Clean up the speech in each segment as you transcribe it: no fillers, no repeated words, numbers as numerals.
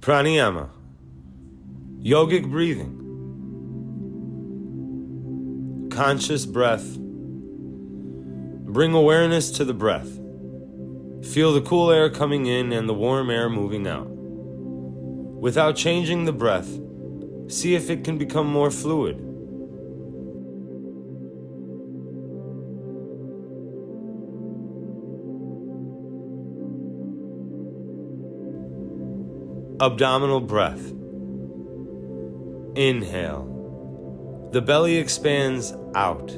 Pranayama, yogic breathing, conscious breath. Bring awareness to the breath. Feel the cool air coming in and the warm air moving out. Without changing the breath, see if it can become more fluid. Abdominal breath. Inhale. The belly expands out.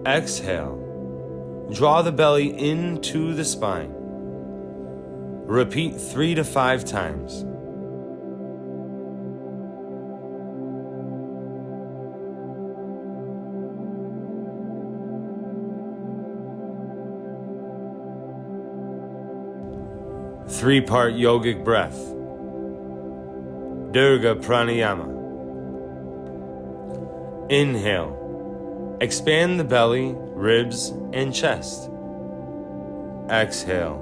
Exhale. Draw the belly into the spine. Repeat 3 to 5 times. Three-part yogic breath. Dirga Pranayama. Inhale. Expand the belly, ribs, and chest. Exhale.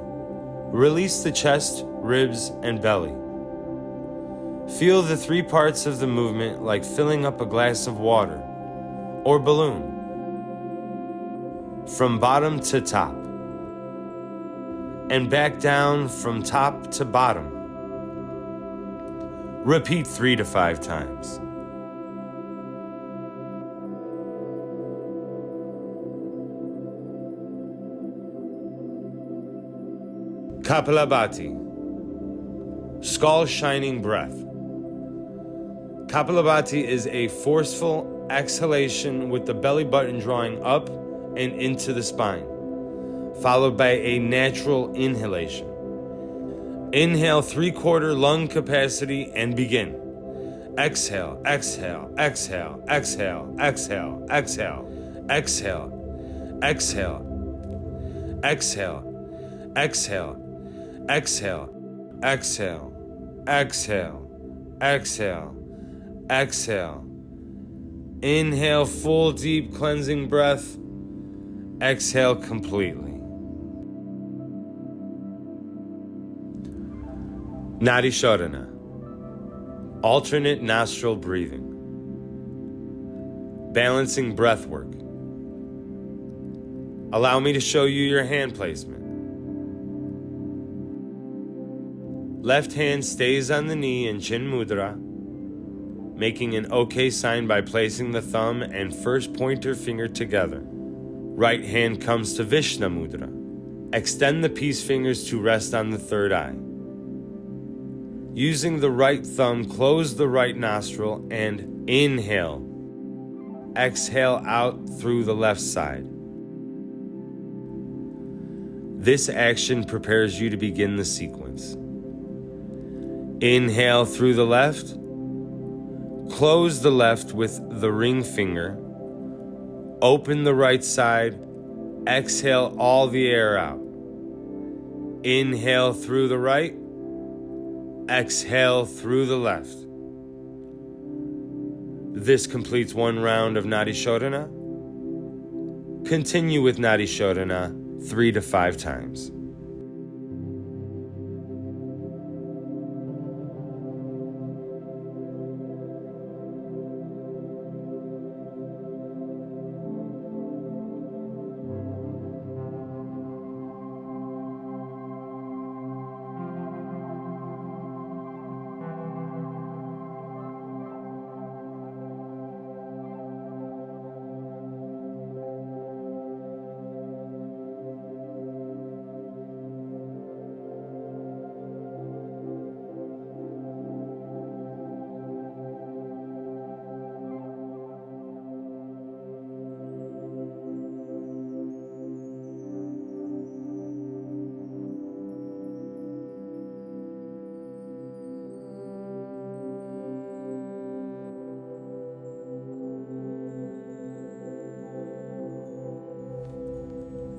Release the chest, ribs, and belly. Feel the 3 parts of the movement like filling up a glass of water or balloon. From bottom to top. And back down from top to bottom. Repeat 3 to 5 times. Kapalabhati, skull shining breath. Kapalabhati is a forceful exhalation with the belly button drawing up and into the spine, followed by a natural inhalation. Inhale 3/4 lung capacity and begin. Exhale, exhale, exhale, exhale, exhale, exhale, exhale, exhale, exhale, exhale, exhale, exhale, exhale, exhale, exhale. Inhale full deep cleansing breath. Exhale completely. Nadi Shodhana, alternate nostril breathing. Balancing breath work. Allow me to show you your hand placement. Left hand stays on the knee in Chin Mudra, making an OK sign by placing the thumb and first pointer finger together. Right hand comes to Vishnu Mudra. Extend the peace fingers to rest on the third eye. Using the right thumb, close the right nostril and inhale. Exhale out through the left side. This action prepares you to begin the sequence. Inhale through the left. Close the left with the ring finger. Open the right side. Exhale all the air out. Inhale through the right. Exhale through the left. This completes one round of Nadi Shodhana. Continue with Nadi Shodhana 3 to 5 times.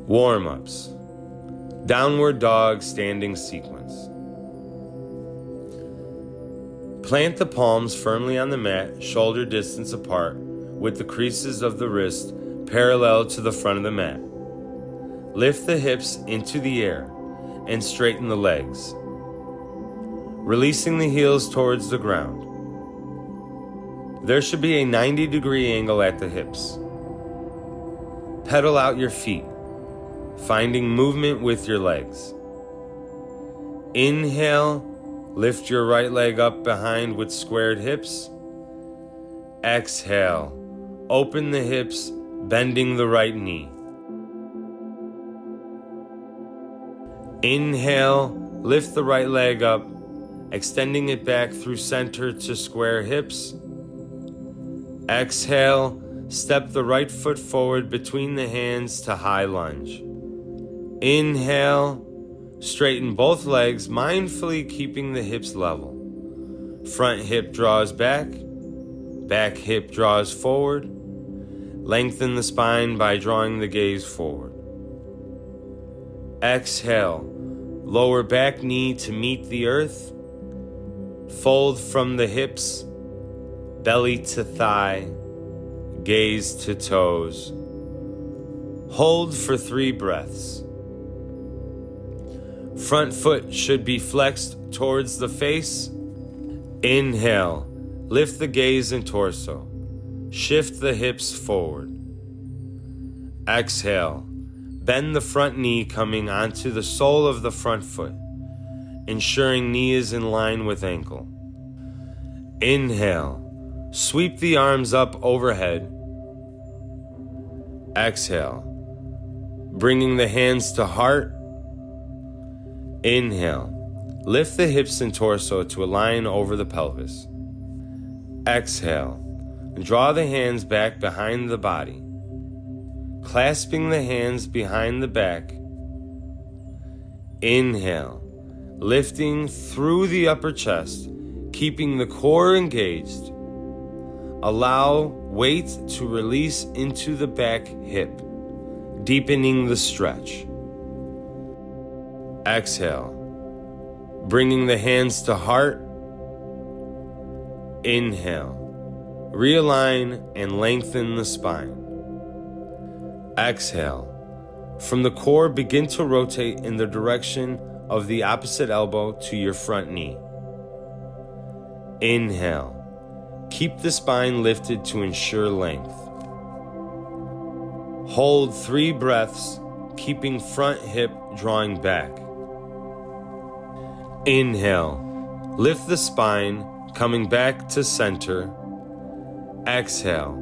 Warm-ups. Downward dog standing sequence. Plant the palms firmly on the mat, shoulder distance apart, with the creases of the wrist parallel to the front of the mat. Lift the hips into the air and straighten the legs. releasing the heels towards the ground. There should be a 90-degree angle at the hips. Pedal out your feet, finding movement with your legs. Inhale, lift your right leg up behind with squared hips. Exhale, open the hips, bending the right knee. Inhale, lift the right leg up, extending it back through center to square hips. Exhale, step the right foot forward between the hands to high lunge. Inhale, straighten both legs, mindfully keeping the hips level. Front hip draws back, back hip draws forward. Lengthen the spine by drawing the gaze forward. Exhale, lower back knee to meet the earth. Fold from the hips, belly to thigh, gaze to toes. Hold for 3 breaths. Front foot should be flexed towards the face. Inhale, lift the gaze and torso. Shift the hips forward. Exhale, bend the front knee coming onto the sole of the front foot, ensuring knee is in line with ankle. Inhale, sweep the arms up overhead. Exhale, bringing the hands to heart. Inhale, lift the hips and torso to align over the pelvis. Exhale, draw the hands back behind the body, clasping the hands behind the back. Inhale, lifting through the upper chest, keeping the core engaged. Allow weight to release into the back hip, deepening the stretch. Exhale, bringing the hands to heart. Inhale, realign and lengthen the spine. Exhale, from the core begin to rotate in the direction of the opposite elbow to your front knee. Inhale, keep the spine lifted to ensure length. Hold 3 breaths, keeping front hip drawing back. Inhale, lift the spine, coming back to center. Exhale,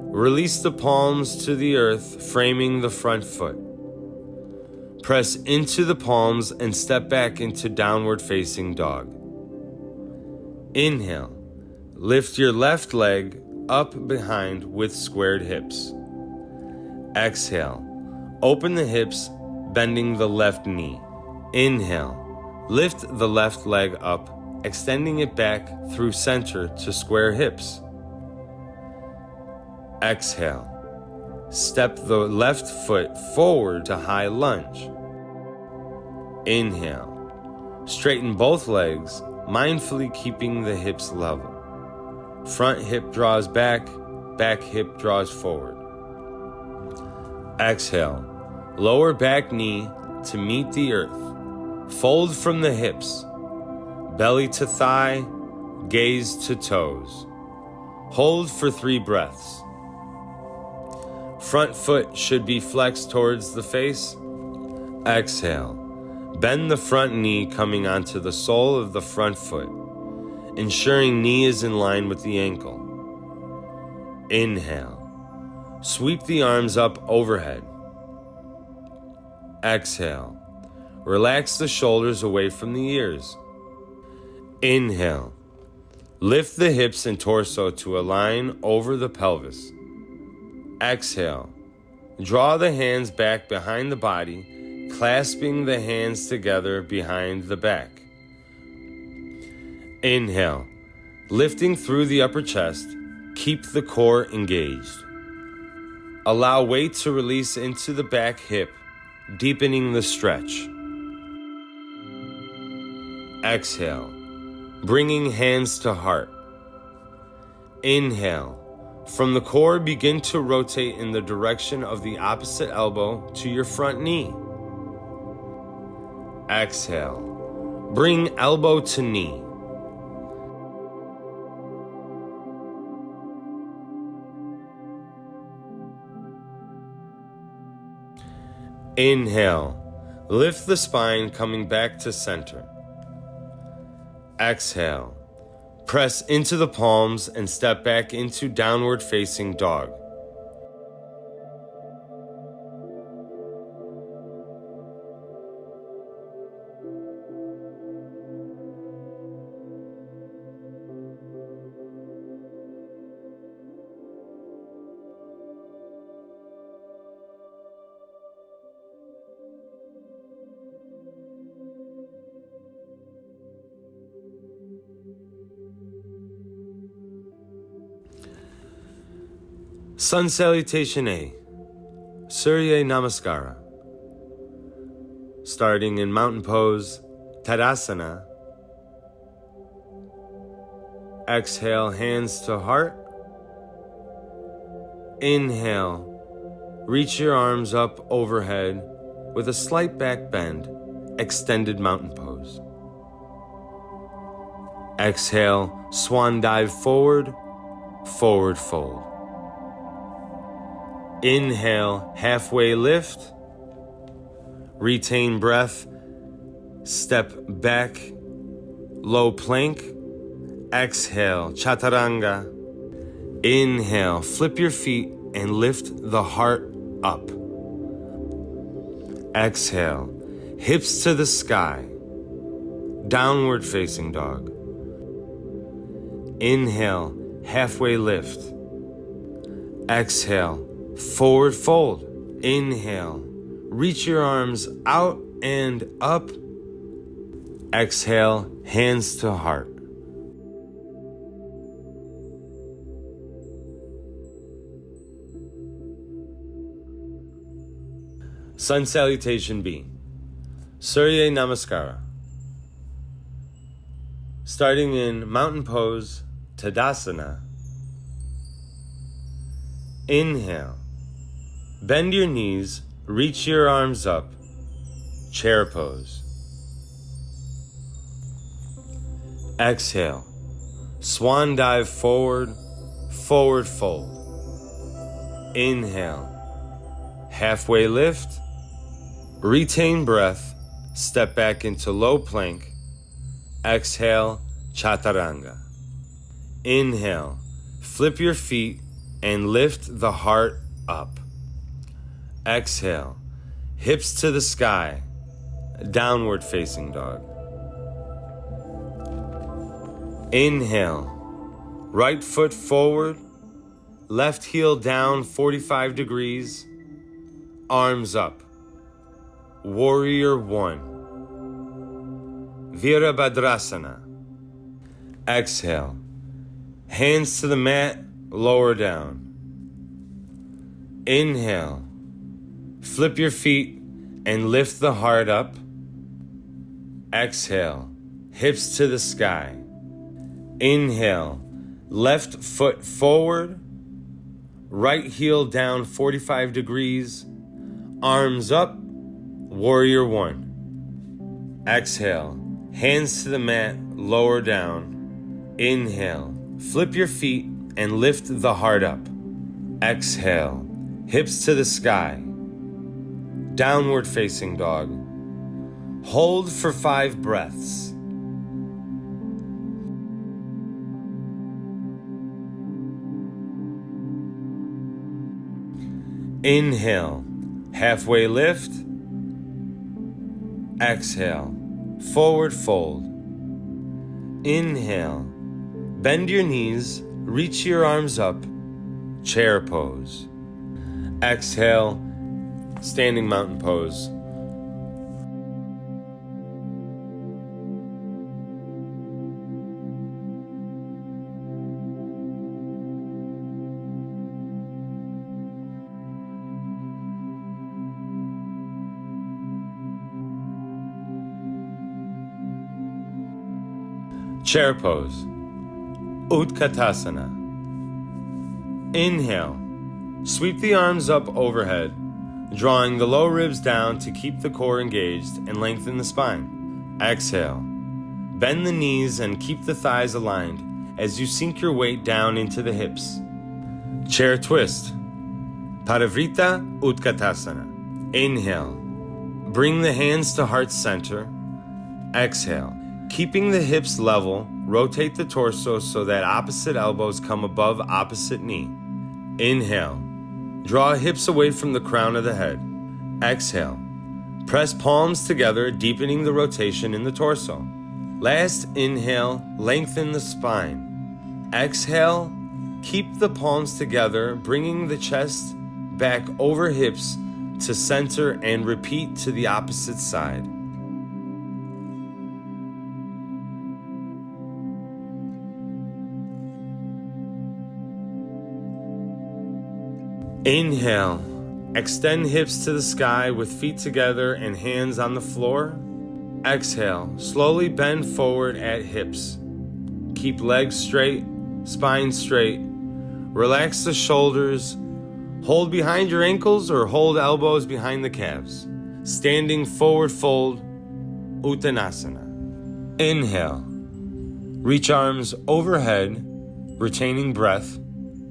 release the palms to the earth, framing the front foot. Press into the palms and step back into downward facing dog. Inhale, lift your left leg up behind with squared hips. Exhale, open the hips, bending the left knee. Inhale, lift the left leg up, extending it back through center to square hips. Exhale, step the left foot forward to high lunge. Inhale, straighten both legs, mindfully keeping the hips level. Front hip draws back, back hip draws forward. Exhale, lower back knee to meet the earth. Fold from the hips, belly to thigh, gaze to toes. Hold for 3 breaths. Front foot should be flexed towards the face. Exhale, bend the front knee coming onto the sole of the front foot, ensuring knee is in line with the ankle. Inhale, sweep the arms up overhead. Exhale, relax the shoulders away from the ears. Inhale, lift the hips and torso to align over the pelvis. Exhale, draw the hands back behind the body, clasping the hands together behind the back. Inhale, lifting through the upper chest, keep the core engaged. Allow weight to release into the back hip, deepening the stretch. Exhale, bringing hands to heart. Inhale, from the core begin to rotate in the direction of the opposite elbow to your front knee. Exhale, Bring elbow to knee. Inhale. Lift the spine, coming back to center. Exhale. Press into the palms and step back into downward facing dog. Sun Salutation A, Surya Namaskara. Starting in mountain pose, Tadasana. Exhale, hands to heart. Inhale, reach your arms up overhead with a slight back bend, extended mountain pose. Exhale, swan dive forward, forward fold. Inhale, halfway lift. Retain breath. Step back, low plank. Exhale, chaturanga. Inhale, flip your feet and lift the heart up. Exhale, hips to the sky. Downward facing dog. Inhale, halfway lift. Exhale, forward fold. Inhale, reach your arms out and up. Exhale, hands to heart. Sun Salutation B, Surya Namaskara. Starting in mountain pose, Tadasana. Inhale. Bend your knees, reach your arms up, chair pose. Exhale, swan dive forward, forward fold. Inhale, halfway lift, retain breath, step back into low plank. Exhale, chaturanga. Inhale, flip your feet and lift the heart up. Exhale, hips to the sky, downward facing dog. Inhale, right foot forward, left heel down 45 degrees, arms up. Warrior One. Virabhadrasana. Exhale, hands to the mat, lower down. Inhale, flip your feet and lift the heart up. Exhale, hips to the sky. Inhale, left foot forward, right heel down 45 degrees, arms up, Warrior One. Exhale, hands to the mat, lower down. Inhale, flip your feet and lift the heart up. Exhale, hips to the sky. Downward facing dog. Hold for 5 breaths. Inhale, halfway lift. Exhale, forward fold. Inhale, bend your knees, reach your arms up, chair pose. Exhale, standing mountain pose. Chair pose, Utkatasana. Inhale, sweep the arms up overhead, drawing the low ribs down to keep the core engaged and lengthen the spine. Exhale, Bend the knees and keep the thighs aligned as you sink your weight down into the hips. Chair twist. Parivrtta Utkatasana. Inhale. Bring the hands to heart center. Exhale. Keeping the hips level, rotate the torso so that opposite elbows come above opposite knee. Inhale. Draw hips away from the crown of the head. Exhale. Press palms together, deepening the rotation in the torso. Last inhale, lengthen the spine. Exhale, keep the palms together, bringing the chest back over hips to center, and repeat to the opposite side. Inhale, extend hips to the sky with feet together and hands on the floor. Exhale, slowly bend forward at hips. Keep legs straight, spine straight. Relax the shoulders. Hold behind your ankles or hold elbows behind the calves. Standing forward fold, Uttanasana. Inhale. Reach arms overhead, retaining breath.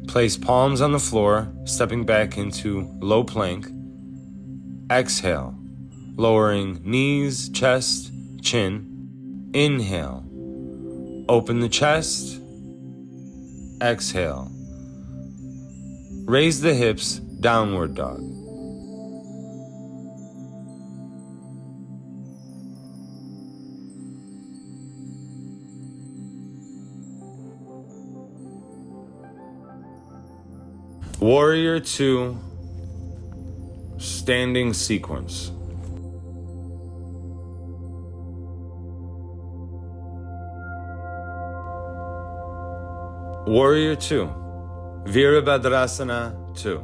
Place palms on the floor, stepping back into low plank. Exhale, lowering knees, chest, chin. Inhale. Open the chest. Exhale. Raise the hips, downward dog. Warrior 2, standing sequence. Warrior 2, Virabhadrasana 2.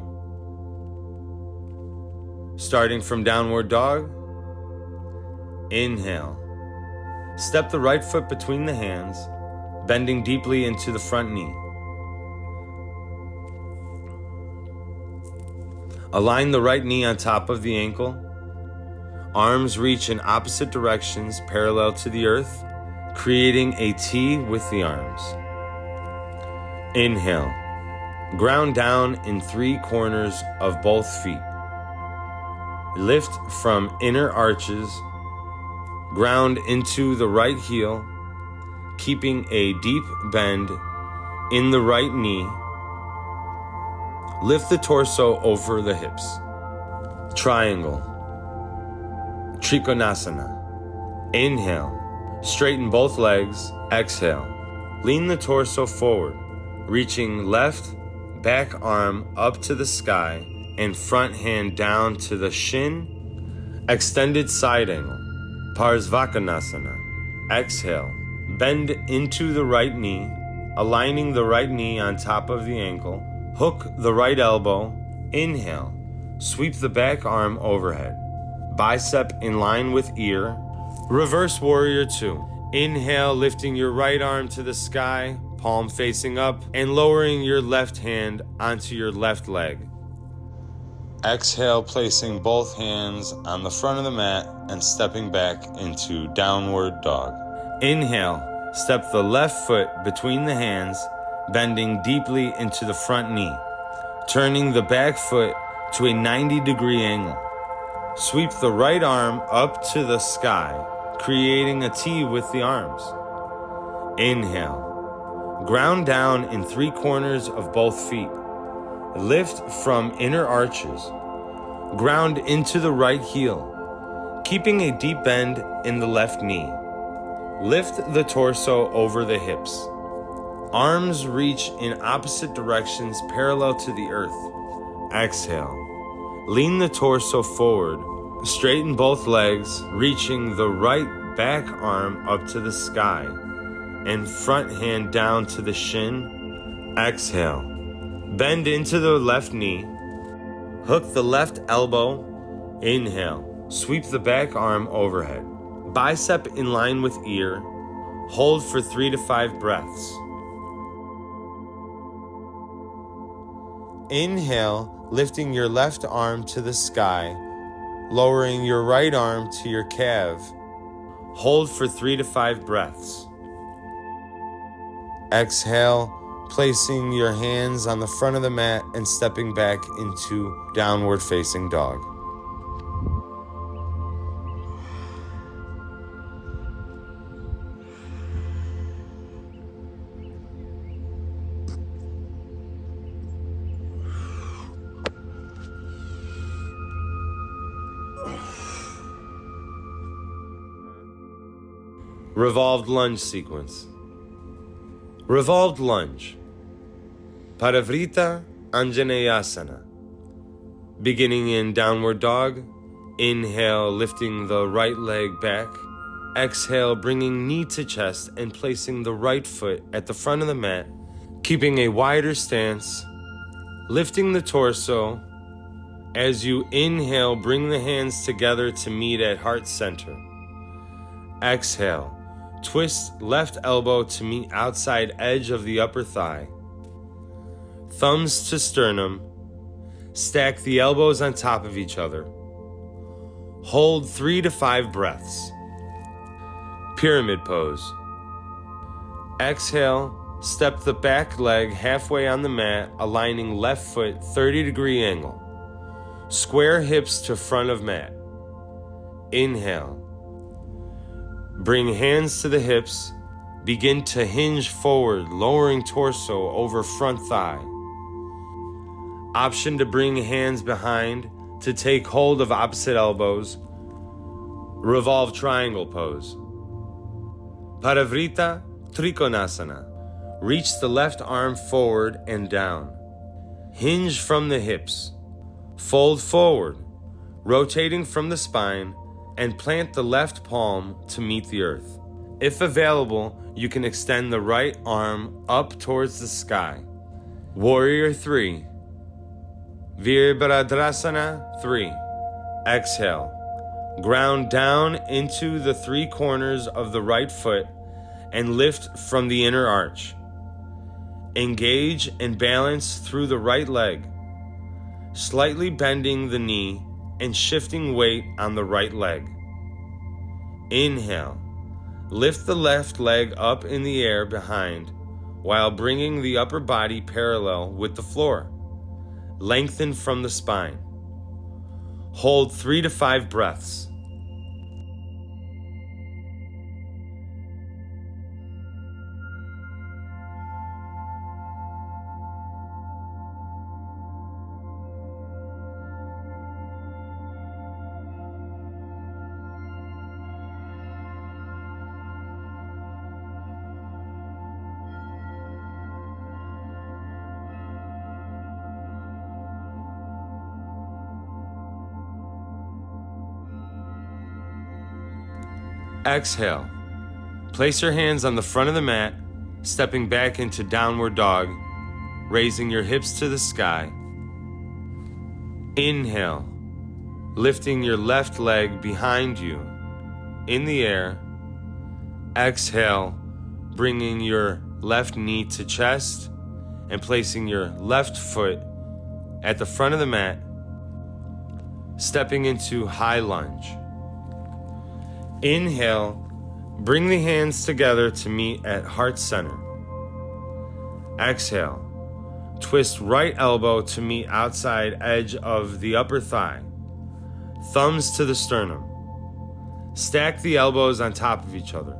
Starting from downward dog, inhale. Step the right foot between the hands, bending deeply into the front knee. Align the right knee on top of the ankle. Arms reach in opposite directions parallel to the earth, creating a T with the arms. Inhale. Ground down in 3 corners of both feet. Lift from inner arches. Ground into the right heel, keeping a deep bend in the right knee. Lift the torso over the hips. Triangle. Trikonasana. Inhale. Straighten both legs. Exhale. Lean the torso forward, reaching left back arm up to the sky and front hand down to the shin. Extended side angle. Parsvakonasana. Exhale. Bend into the right knee, aligning the right knee on top of the ankle. Hook the right elbow. Inhale. Sweep the back arm overhead. Bicep in line with ear. Reverse warrior 2. Inhale, lifting your right arm to the sky, palm facing up, and lowering your left hand onto your left leg. Exhale, placing both hands on the front of the mat and stepping back into downward dog. Inhale, step the left foot between the hands, bending deeply into the front knee, turning the back foot to a 90-degree angle. Sweep the right arm up to the sky, creating a T with the arms. Inhale. Ground down in 3 corners of both feet. Lift from inner arches. Ground into the right heel, keeping a deep bend in the left knee. Lift the torso over the hips. Arms reach in opposite directions parallel to the earth. Exhale. Lean the torso forward. Straighten both legs, reaching the right back arm up to the sky and front hand down to the shin. Exhale. Bend into the left knee. Hook the left elbow. Inhale. Sweep the back arm overhead. Bicep in line with ear. Hold for 3 to 5 breaths. Inhale, lifting your left arm to the sky, lowering your right arm to your calf. Hold for 3 to 5 breaths. Exhale, placing your hands on the front of the mat and stepping back into downward facing dog. Revolved lunge sequence. Revolved lunge. Parivrtta Anjaneyasana. Beginning in downward dog. Inhale, lifting the right leg back. Exhale, bringing knee to chest and placing the right foot at the front of the mat, keeping a wider stance, lifting the torso. As you inhale, bring the hands together to meet at heart center. Exhale. Twist left elbow to meet outside edge of the upper thigh. Thumbs to sternum. Stack the elbows on top of each other. Hold 3 to 5 breaths. Pyramid pose. Exhale, step the back leg halfway on the mat, aligning left foot 30-degree angle. Square hips to front of mat. Inhale. Bring hands to the hips. Begin to hinge forward, lowering torso over front thigh. Option to bring hands behind to take hold of opposite elbows. Revolved triangle pose. Parivrtta Trikonasana. Reach the left arm forward and down. Hinge from the hips. Fold forward, rotating from the spine, and plant the left palm to meet the earth. If available, you can extend the right arm up towards the sky. Warrior 3. Virabhadrasana 3. Exhale. Ground down into the 3 corners of the right foot and lift from the inner arch. Engage and balance through the right leg, slightly bending the knee and shifting weight on the right leg. Inhale. Lift the left leg up in the air behind while bringing the upper body parallel with the floor. Lengthen from the spine. Hold 3 to 5 breaths. Exhale. Place your hands on the front of the mat, stepping back into downward dog, raising your hips to the sky. Inhale, lifting your left leg behind you in the air. Exhale, bringing your left knee to chest and placing your left foot at the front of the mat, stepping into high lunge. Inhale, bring the hands together to meet at heart center. Exhale, twist right elbow to meet outside edge of the upper thigh. Thumbs to the sternum. Stack the elbows on top of each other.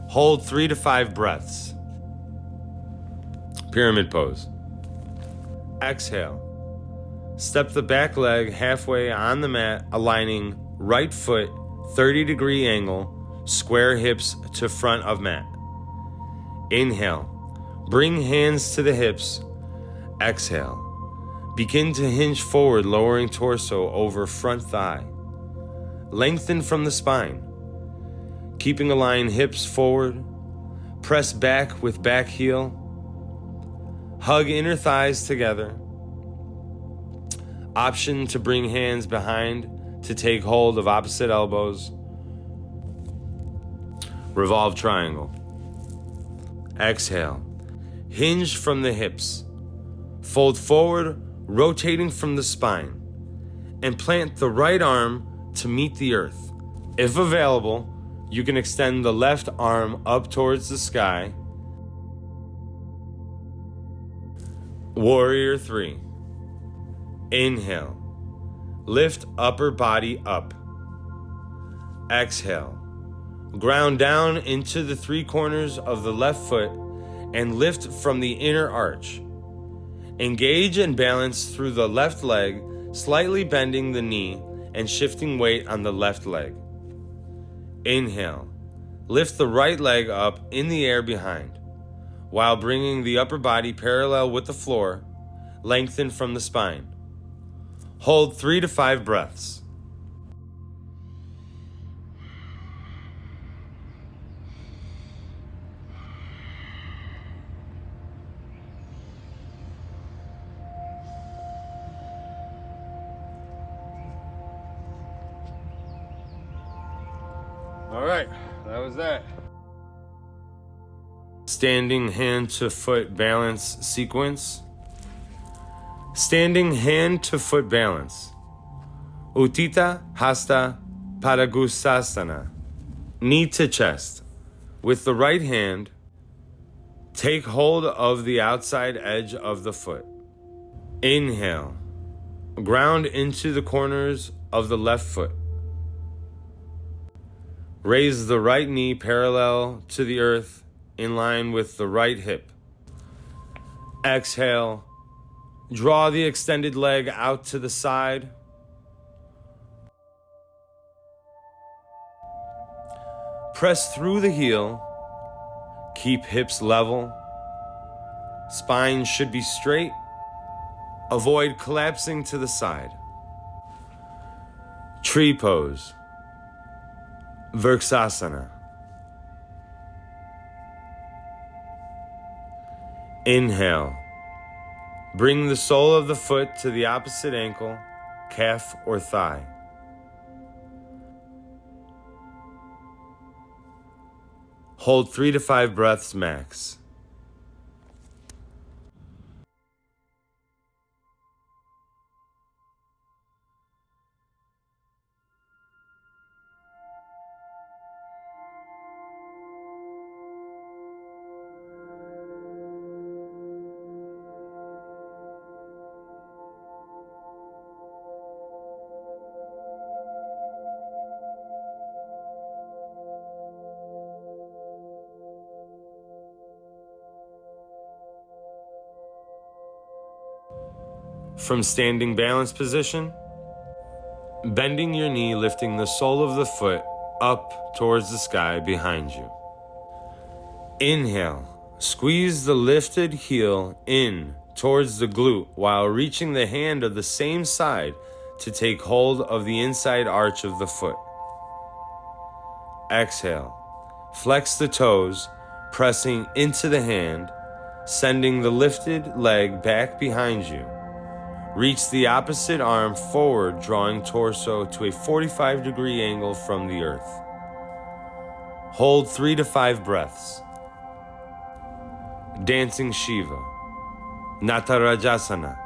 Hold 3 to 5 breaths. Pyramid pose. Exhale. Step the back leg halfway on the mat, aligning right foot 30-degree angle, square hips to front of mat. Inhale. Bring hands to the hips. Exhale. Begin to hinge forward, lowering torso over front thigh. Lengthen from the spine. Keeping aligned hips forward. Press back with back heel. Hug inner thighs together. Option to bring hands behind to take hold of opposite elbows. Revolved triangle. Exhale. Hinge from the hips. Fold forward, rotating from the spine. And plant the right arm to meet the earth. If available, You can extend the left arm up towards the sky. Warrior 3. Inhale. Lift upper body up. Exhale. Ground down into the three corners of the left foot and lift from the inner arch. Engage and balance through the left leg, slightly bending the knee and shifting weight on the left leg. Inhale. Lift the right leg up in the air behind, while bringing the upper body parallel with the floor, lengthen from the spine. Hold 3 to 5 breaths. All right, that was that. Standing hand to foot balance sequence. Standing hand to foot balance. Uttita Hasta Padangusthasana. Knee to chest. With the right hand, take hold of the outside edge of the foot. Inhale. Ground into the corners of the left foot. Raise the right knee parallel to the earth in line with the right hip. Exhale. Draw the extended leg out to the side. Press through the heel. Keep hips level. Spine should be straight. Avoid collapsing to the side. Tree pose. Vrksasana. Inhale. Bring the sole of the foot to the opposite ankle, calf, or thigh. Hold 3 to 5 breaths max. From standing balance position, bending your knee, lifting the sole of the foot up towards the sky behind you. Inhale, squeeze the lifted heel in towards the glute while reaching the hand of the same side to take hold of the inside arch of the foot. Exhale, flex the toes, pressing into the hand, sending the lifted leg back behind you. Reach the opposite arm forward, drawing torso to a 45-degree angle from the earth. Hold 3 to 5 breaths. Dancing Shiva. Natarajasana.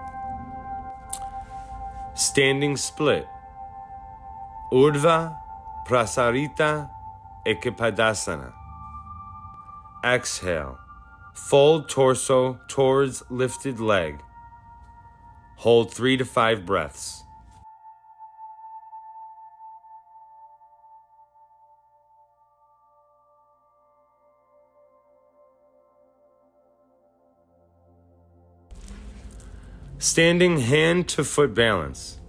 Standing split. Urdhva Prasarita Ekpadasana. Exhale. Fold torso towards lifted leg. Hold 3 to 5 breaths. Standing hand to foot balance.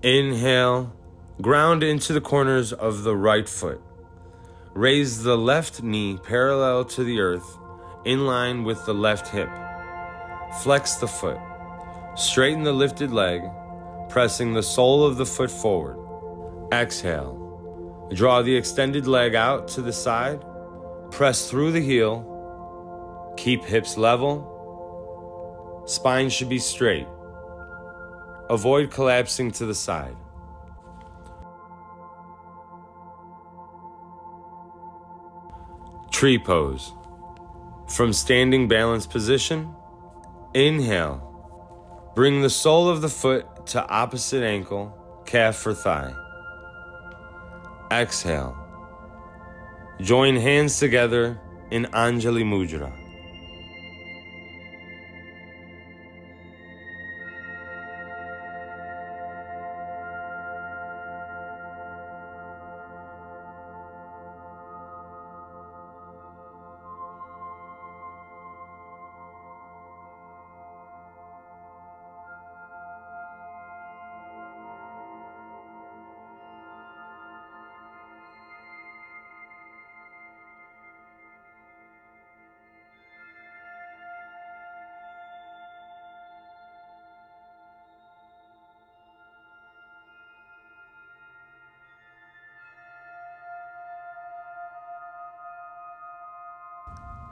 Inhale, ground into the corners of the right foot. Raise the left knee parallel to the earth, in line with the left hip. Flex the foot. Straighten the lifted leg, pressing the sole of the foot forward. Exhale. Draw the extended leg out to the side. Press through the heel. Keep hips level. Spine should be straight. Avoid collapsing to the side. Tree pose. From standing balance position, inhale. Bring the sole of the foot to opposite ankle, calf or thigh. Exhale. Join hands together in Anjali Mudra.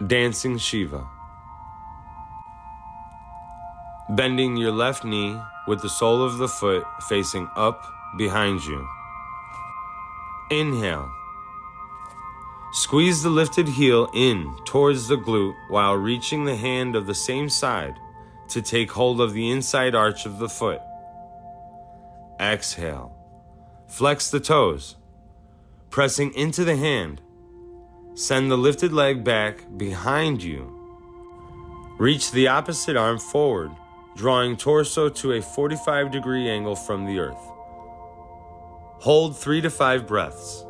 Dancing Shiva. Bending your left knee with the sole of the foot facing up behind you. Inhale. Squeeze the lifted heel in towards the glute while reaching the hand of the same side to take hold of the inside arch of the foot. Exhale. Flex the toes, pressing into the hand. Send the lifted leg back behind you. Reach the opposite arm forward, drawing torso to a 45-degree angle from the earth. Hold 3 to 5 breaths.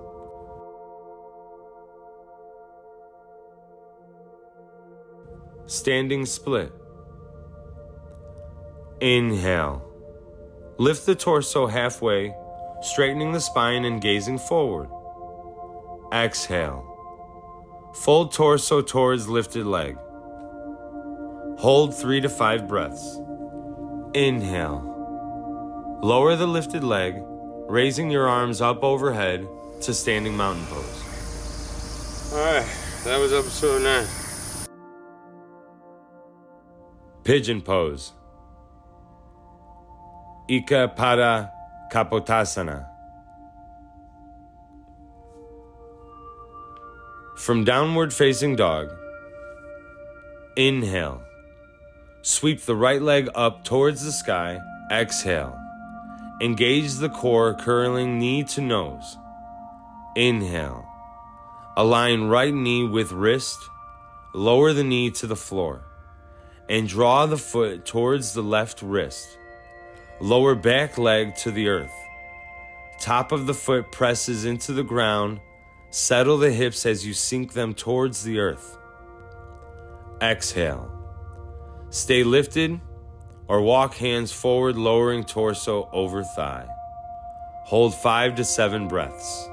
Standing split. Inhale. Lift the torso halfway, straightening the spine and gazing forward. Exhale. Fold torso towards lifted leg. Hold 3 to 5 breaths. Inhale. Lower the lifted leg, raising your arms up overhead to standing mountain pose. Alright, that was episode 9. Pigeon pose. Ika Pada Kapotasana. From downward facing dog, inhale. Sweep the right leg up towards the sky. Exhale. Engage the core, curling knee to nose. Inhale. Align right knee with wrist. Lower the knee to the floor. And draw the foot towards the left wrist. Lower back leg to the earth. Top of the foot presses into the ground. Settle the hips as you sink them towards the earth. Exhale. Stay lifted or walk hands forward, lowering torso over thigh. Hold 5 to 7 breaths.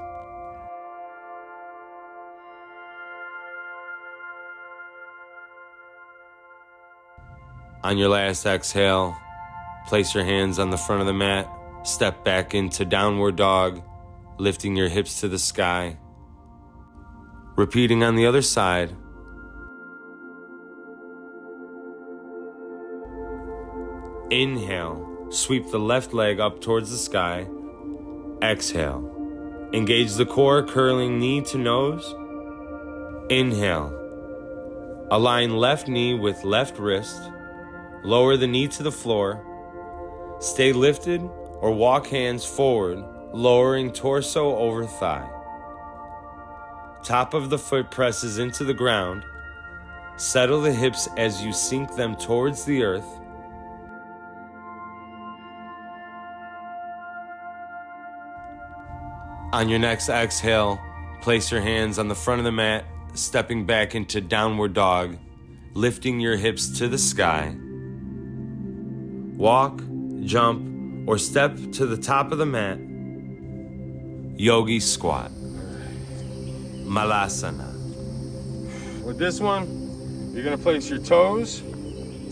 On your last exhale, place your hands on the front of the mat, step back into downward dog, lifting your hips to the sky. Repeating on the other side. Inhale, sweep the left leg up towards the sky. Exhale, engage the core, curling knee to nose. Inhale, align left knee with left wrist. Lower the knee to the floor. Stay lifted or walk hands forward, lowering torso over thigh. Top of the foot presses into the ground. Settle the hips as you sink them towards the earth. On your next exhale, place your hands on the front of the mat, stepping back into downward dog, lifting your hips to the sky. Walk, jump, or step to the top of the mat. Yogi squat. Malasana. With this one, you're going to place your toes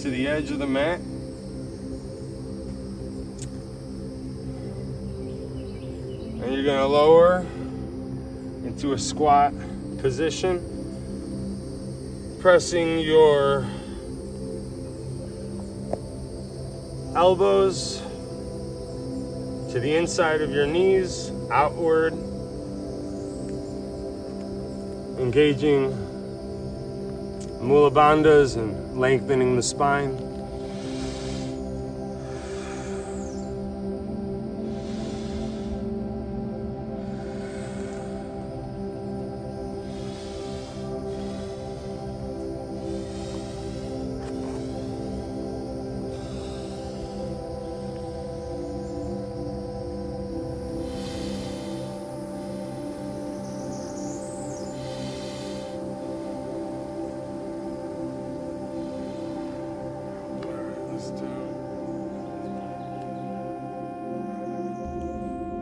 to the edge of the mat. And you're going to lower into a squat position, pressing your elbows to the inside of your knees, outward, engaging mula bandhas and lengthening the spine.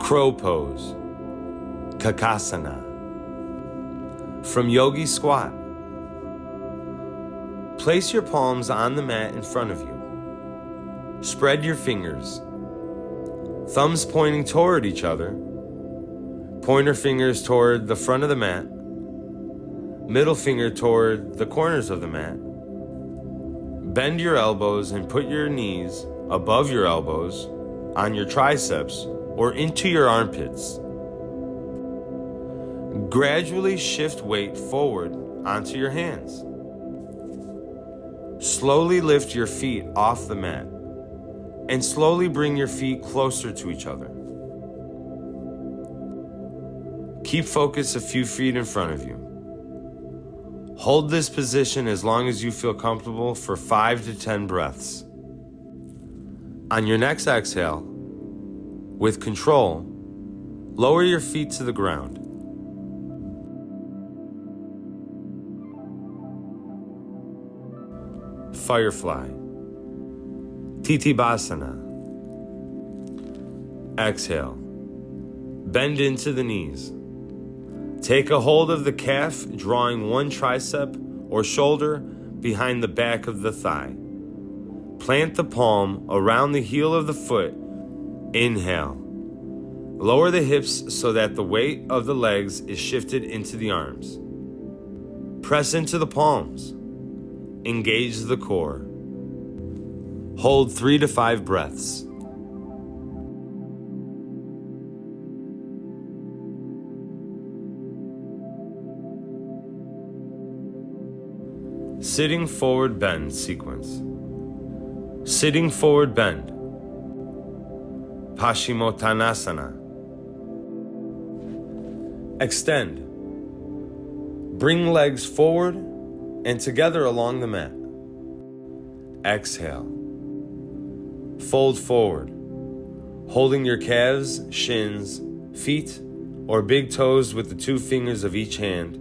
Crow pose, Kakasana. From Yogi squat, place your palms on the mat in front of you. Spread your fingers, thumbs pointing toward each other, pointer fingers toward the front of the mat, middle finger toward the corners of the mat. Bend your elbows and put your knees above your elbows, on your triceps, or into your armpits. Gradually shift weight forward onto your hands. Slowly lift your feet off the mat and slowly bring your feet closer to each other. Keep focus a few feet in front of you. Hold this position as long as you feel comfortable for 5 to 10 breaths. On your next exhale, with control, lower your feet to the ground. Firefly, Titibhasana. Exhale, bend into the knees. Take a hold of the calf, drawing one tricep or shoulder behind the back of the thigh. Plant the palm around the heel of the foot. Inhale. Lower the hips so that the weight of the legs is shifted into the arms. Press into the palms. Engage the core. Hold 3 to 5 breaths. Sitting forward bend sequence. Sitting forward bend, Paschimottanasana. Extend. Bring legs forward and together along the mat. Exhale. Fold forward, holding your calves, shins, feet, or big toes with the 2 fingers of each hand.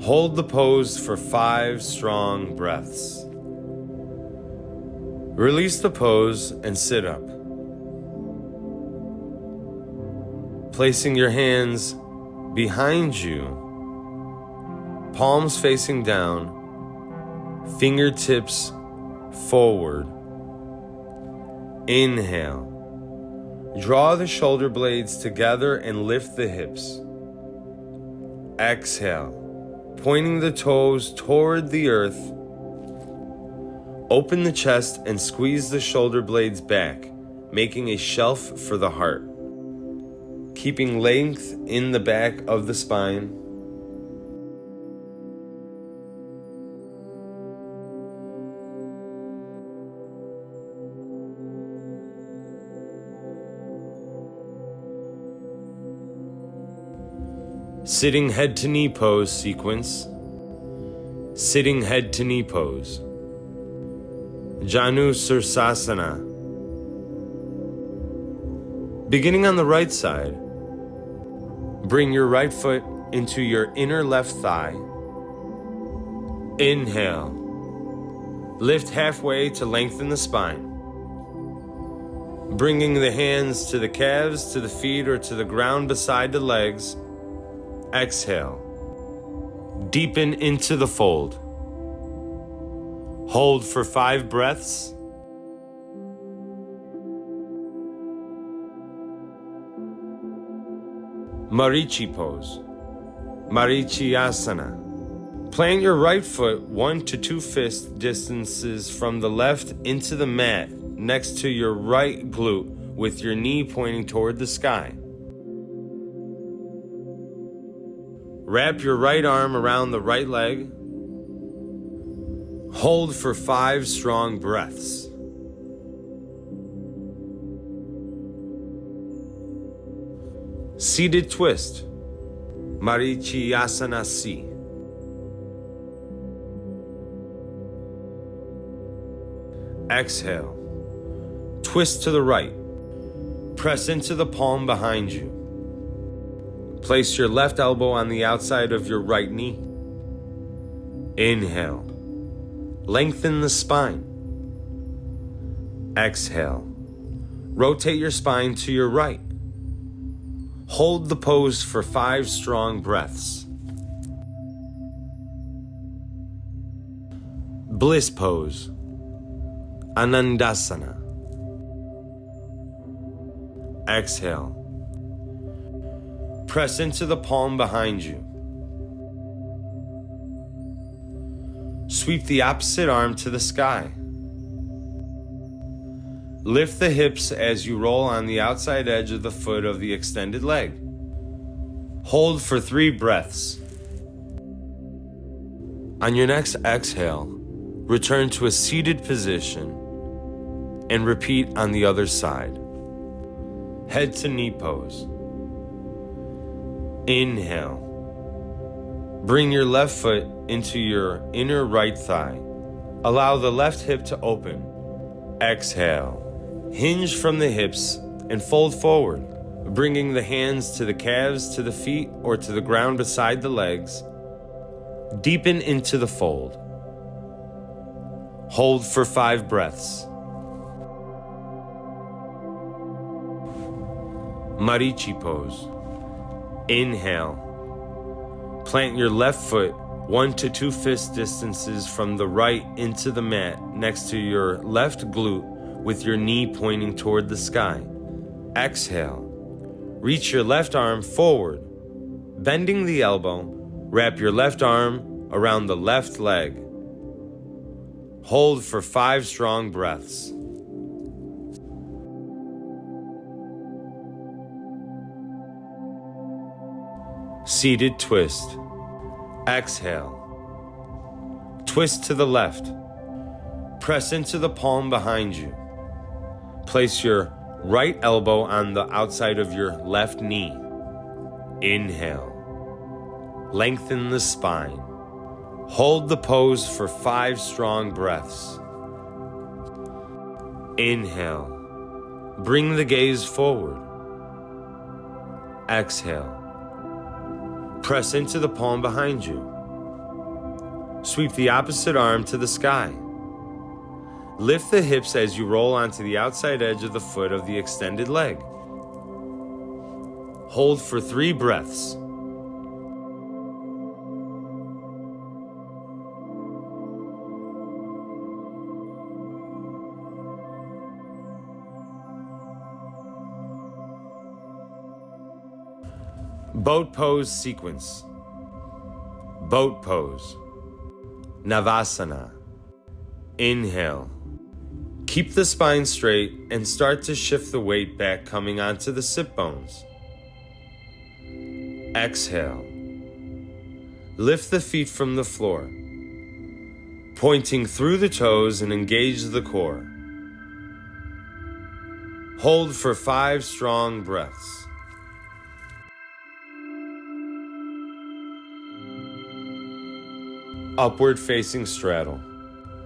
Hold the pose for 5 strong breaths. Release the pose and sit up. Placing your hands behind you, palms facing down, fingertips forward. Inhale. Draw the shoulder blades together and lift the hips. Exhale, pointing the toes toward the earth. Open the chest and squeeze the shoulder blades back, making a shelf for the heart. Keeping length in the back of the spine. Sitting head to knee pose sequence. Sitting head to knee pose. Janu Sirsasana. Beginning on the right side, bring your right foot into your inner left thigh. Inhale. Lift halfway to lengthen the spine. Bringing the hands to the calves, to the feet, or to the ground beside the legs. Exhale. Deepen into the fold. Hold for 5 breaths. Marichi pose, Marichiyasana. Plant your right foot 1 to 2 fist distances from the left into the mat next to your right glute with your knee pointing toward the sky. Wrap your right arm around the right leg. Hold for 5 strong breaths. Seated twist, Marichiyasana C. Exhale. Twist to the right. Press into the palm behind you. Place your left elbow on the outside of your right knee. Inhale. Lengthen the spine. Exhale. Rotate your spine to your right. Hold the pose for 5 strong breaths. Bliss pose, Anandasana. Exhale. Press into the palm behind you. Sweep the opposite arm to the sky. Lift the hips as you roll on the outside edge of the foot of the extended leg. Hold for 3 breaths. On your next exhale, return to a seated position and repeat on the other side. Head to knee pose. Inhale. Bring your left foot into your inner right thigh. Allow the left hip to open. Exhale. Hinge from the hips and fold forward, bringing the hands to the calves, to the feet, or to the ground beside the legs. Deepen into the fold. Hold for 5 breaths. Marichi pose. Inhale. Plant your left foot 1 to 2 fist distances from the right into the mat next to your left glute with your knee pointing toward the sky. Exhale. Reach your left arm forward. Bending the elbow, wrap your left arm around the left leg. Hold for 5 strong breaths. Seated twist. Exhale. Twist to the left. Press into the palm behind you. Place your right elbow on the outside of your left knee. Inhale. Lengthen the spine. Hold the pose for 5 strong breaths. Inhale. Bring the gaze forward. Exhale. Press into the palm behind you. Sweep the opposite arm to the sky. Lift the hips as you roll onto the outside edge of the foot of the extended leg. Hold for 3 breaths. Boat pose sequence. Boat pose. Navasana. Inhale. Keep the spine straight and start to shift the weight back, coming onto the sit bones. Exhale. Lift the feet from the floor, pointing through the toes and engage the core. Hold for 5 strong breaths. Upward facing straddle.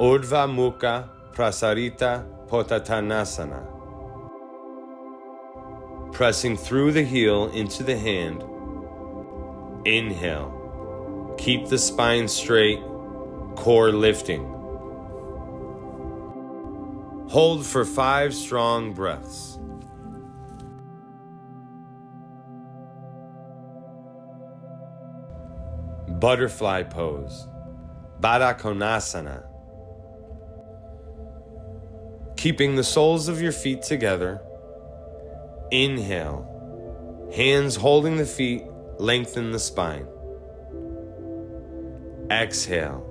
Urdhva Mukha Prasarita Pottanasana. Pressing through the heel into the hand. Inhale. Keep the spine straight, core lifting. Hold for 5 strong breaths. Butterfly pose. Baddha Konasana. Keeping the soles of your feet together. Inhale. Hands holding the feet, lengthen the spine. Exhale.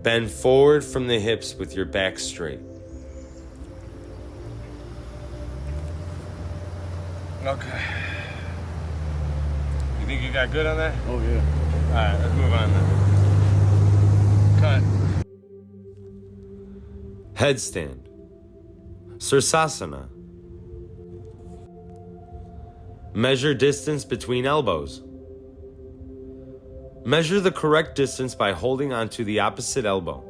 Bend forward from the hips with your back straight. Okay. You think you got good on that? Oh yeah. All right, let's move on then. Cut. Headstand. Sirsasana. Measure distance between elbows. Measure the correct distance by holding onto the opposite elbow.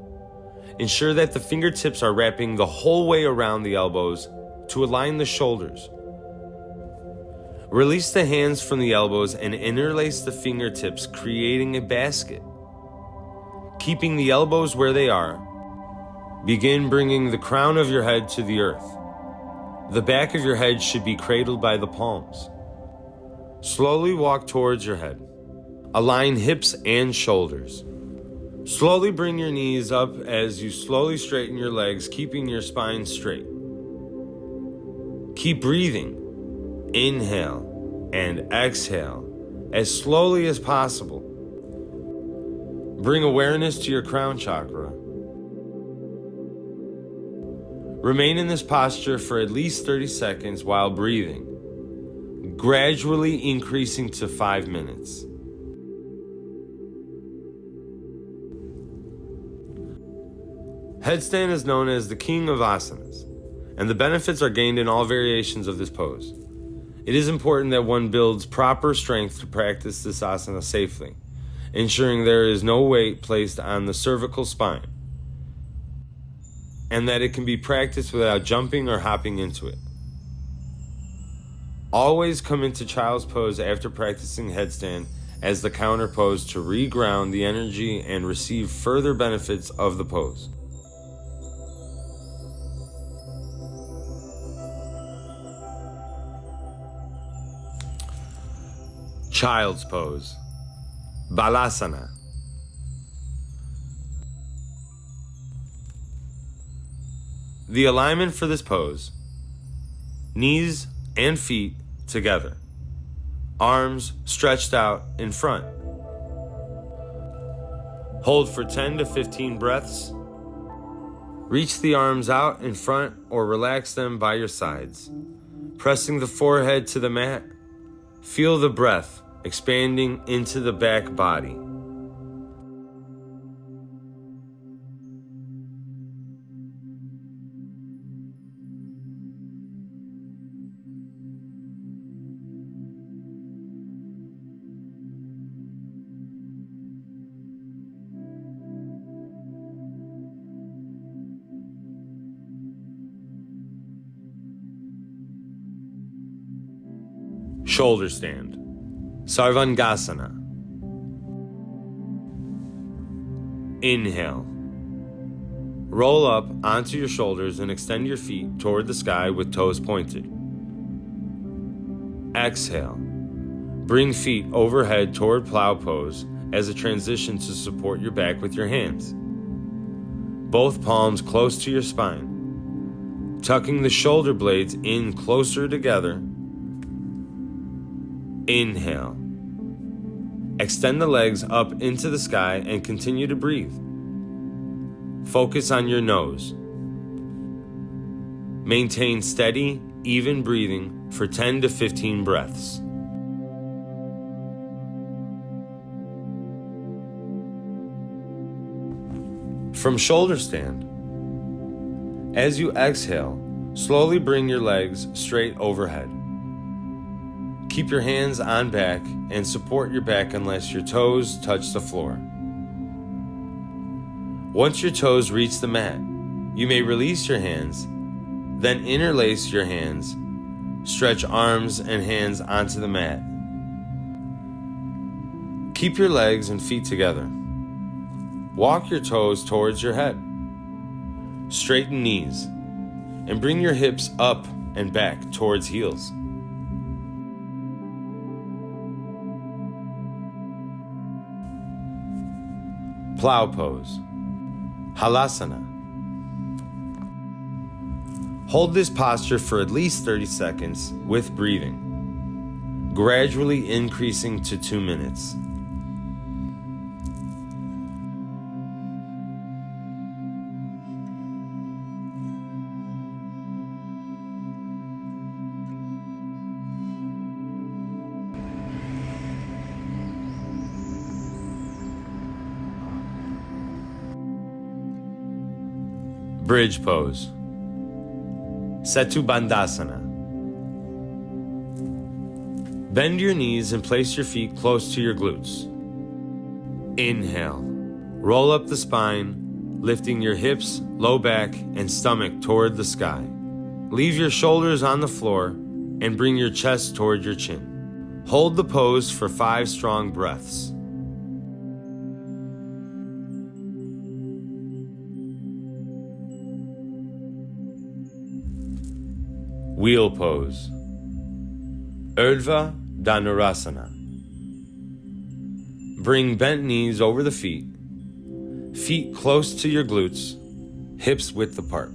Ensure that the fingertips are wrapping the whole way around the elbows to align the shoulders. Release the hands from the elbows and interlace the fingertips, creating a basket. Keeping the elbows where they are, begin bringing the crown of your head to the earth. The back of your head should be cradled by the palms. Slowly walk towards your head. Align hips and shoulders. Slowly bring your knees up as you slowly straighten your legs, keeping your spine straight. Keep breathing. Inhale and exhale as slowly as possible. Bring awareness to your crown chakra. Remain in this posture for at least 30 seconds while breathing, gradually increasing to 5 minutes. Headstand is known as the king of asanas, and the benefits are gained in all variations of this pose. It is important that one builds proper strength to practice this asana safely, ensuring there is no weight placed on the cervical spine, and that it can be practiced without jumping or hopping into it. Always come into child's pose after practicing headstand as the counter pose to reground the energy and receive further benefits of the pose. Child's pose, Balasana. The alignment for this pose: knees and feet together, arms stretched out in front. Hold for 10 to 15 breaths. Reach the arms out in front or relax them by your sides, pressing the forehead to the mat. Feel the breath expanding into the back body. Shoulder stand, Sarvangasana. Inhale. Roll up onto your shoulders and extend your feet toward the sky with toes pointed. Exhale. Bring feet overhead toward plow pose as a transition to support your back with your hands. Both palms close to your spine. Tucking the shoulder blades in closer together. Inhale. Extend the legs up into the sky and continue to breathe. Focus on your nose. Maintain steady, even breathing for 10 to 15 breaths. From shoulder stand, as you exhale, slowly bring your legs straight overhead. Keep your hands on back and support your back unless your toes touch the floor. Once your toes reach the mat, you may release your hands, then interlace your hands, stretch arms and hands onto the mat. Keep your legs and feet together. Walk your toes towards your head. Straighten knees and bring your hips up and back towards heels. Plow pose, Halasana. Hold this posture for at least 30 seconds with breathing, gradually increasing to 2 minutes. Bridge pose, Setu Bandhasana. Bend your knees and place your feet close to your glutes. Inhale. Roll up the spine, lifting your hips, low back, and stomach toward the sky. Leave your shoulders on the floor and bring your chest toward your chin. Hold the pose for 5 strong breaths. Wheel pose, Urdhva Dhanurasana. Bring bent knees over the feet, feet close to your glutes, hips width apart.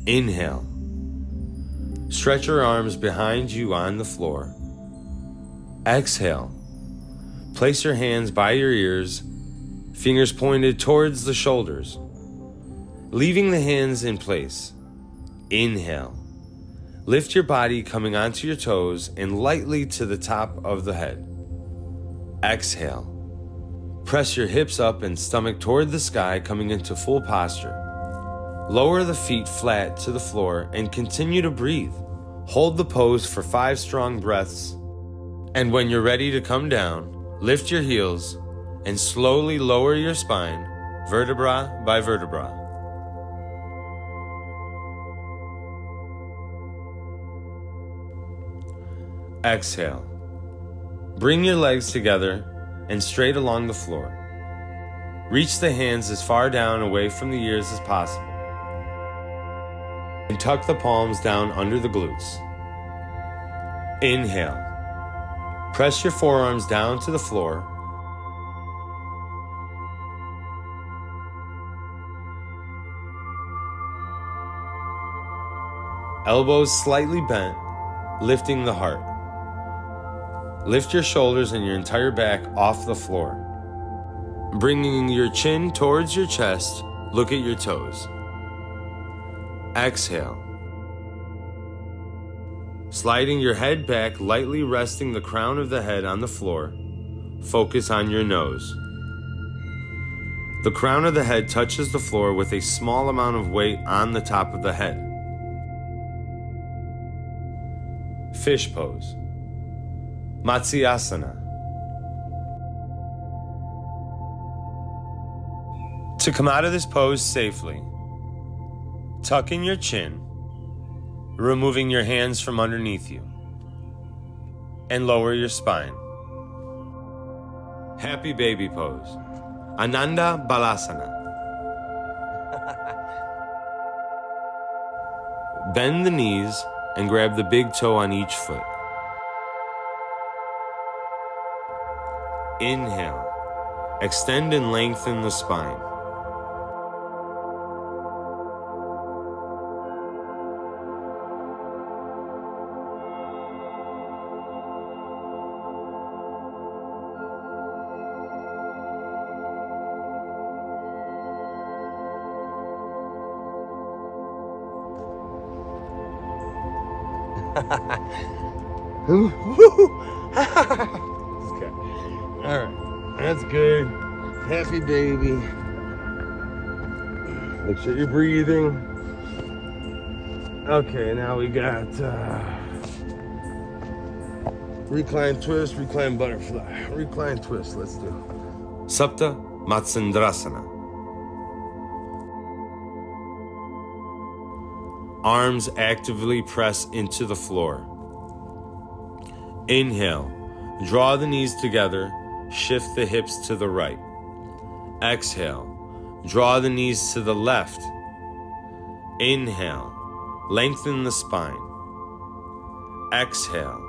Inhale. Stretch your arms behind you on the floor. Exhale. Place your hands by your ears, fingers pointed towards the shoulders, leaving the hands in place. Inhale. Lift your body coming onto your toes and lightly to the top of the head. Exhale. Press your hips up and stomach toward the sky, coming into full posture. Lower the feet flat to the floor and continue to breathe. Hold the pose for 5 strong breaths. And when you're ready to come down, lift your heels and slowly lower your spine, vertebra by vertebra. Exhale. Bring your legs together and straight along the floor. Reach the hands as far down away from the ears as possible. And tuck the palms down under the glutes. Inhale. Press your forearms down to the floor. Elbows slightly bent, lifting the heart. Lift your shoulders and your entire back off the floor. Bringing your chin towards your chest, look at your toes. Exhale. Sliding your head back, lightly resting the crown of the head on the floor. Focus on your nose. The crown of the head touches the floor with a small amount of weight on the top of the head. Fish pose. Matsyasana. To come out of this pose safely, tuck in your chin, removing your hands from underneath you, and lower your spine. Happy baby pose. Ananda Balasana. Bend the knees and grab the big toe on each foot. Inhale. Extend and lengthen the spine. Alright, that's good. Happy baby. Make sure you're breathing. Okay, now we got recline twist, recline butterfly. Recline twist, let's do. Sapta Matsyendrasana. Arms actively press into the floor. Inhale. Draw the knees together. Shift the hips to the right. Exhale. Draw the knees to the left. Inhale. Lengthen the spine. Exhale.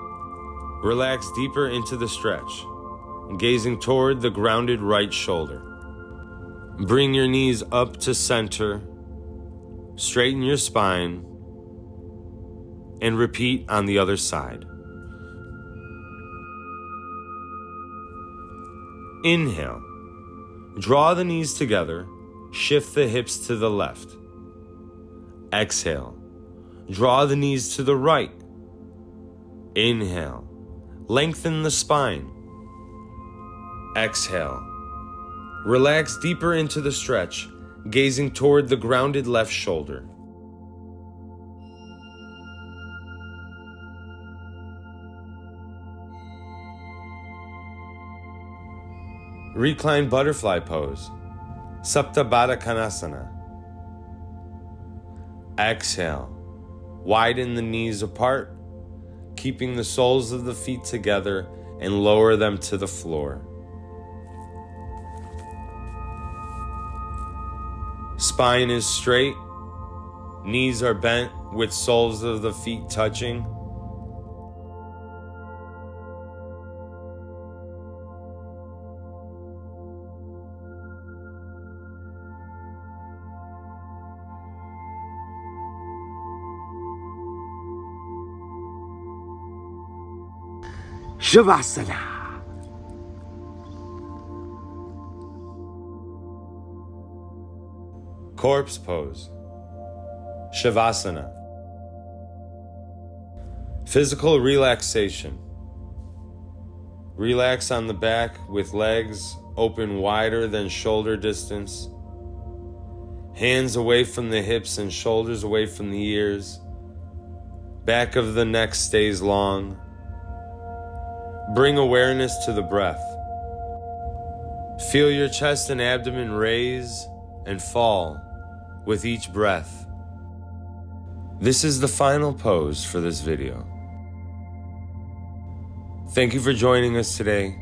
Relax deeper into the stretch, gazing toward the grounded right shoulder. Bring your knees up to center. Straighten your spine. And repeat on the other side. Inhale. Draw the knees together. Shift the hips to the left. Exhale. Draw the knees to the right. Inhale. Lengthen the spine. Exhale. Relax deeper into the stretch, gazing toward the grounded left shoulder. Reclined butterfly pose. Sapta Baddha Konasana. Exhale. Widen the knees apart, keeping the soles of the feet together, and lower them to the floor. Spine is straight. Knees are bent with soles of the feet touching. Shavasana. Corpse pose. Shavasana. Physical relaxation. Relax on the back with legs open wider than shoulder distance. Hands away from the hips and shoulders away from the ears. Back of the neck stays long. Bring awareness to the breath. Feel your chest and abdomen raise and fall with each breath. This is the final pose for this video. Thank you for joining us today.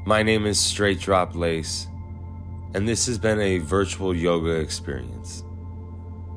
My name is StraightDropLace, and this has been a virtual yoga experience.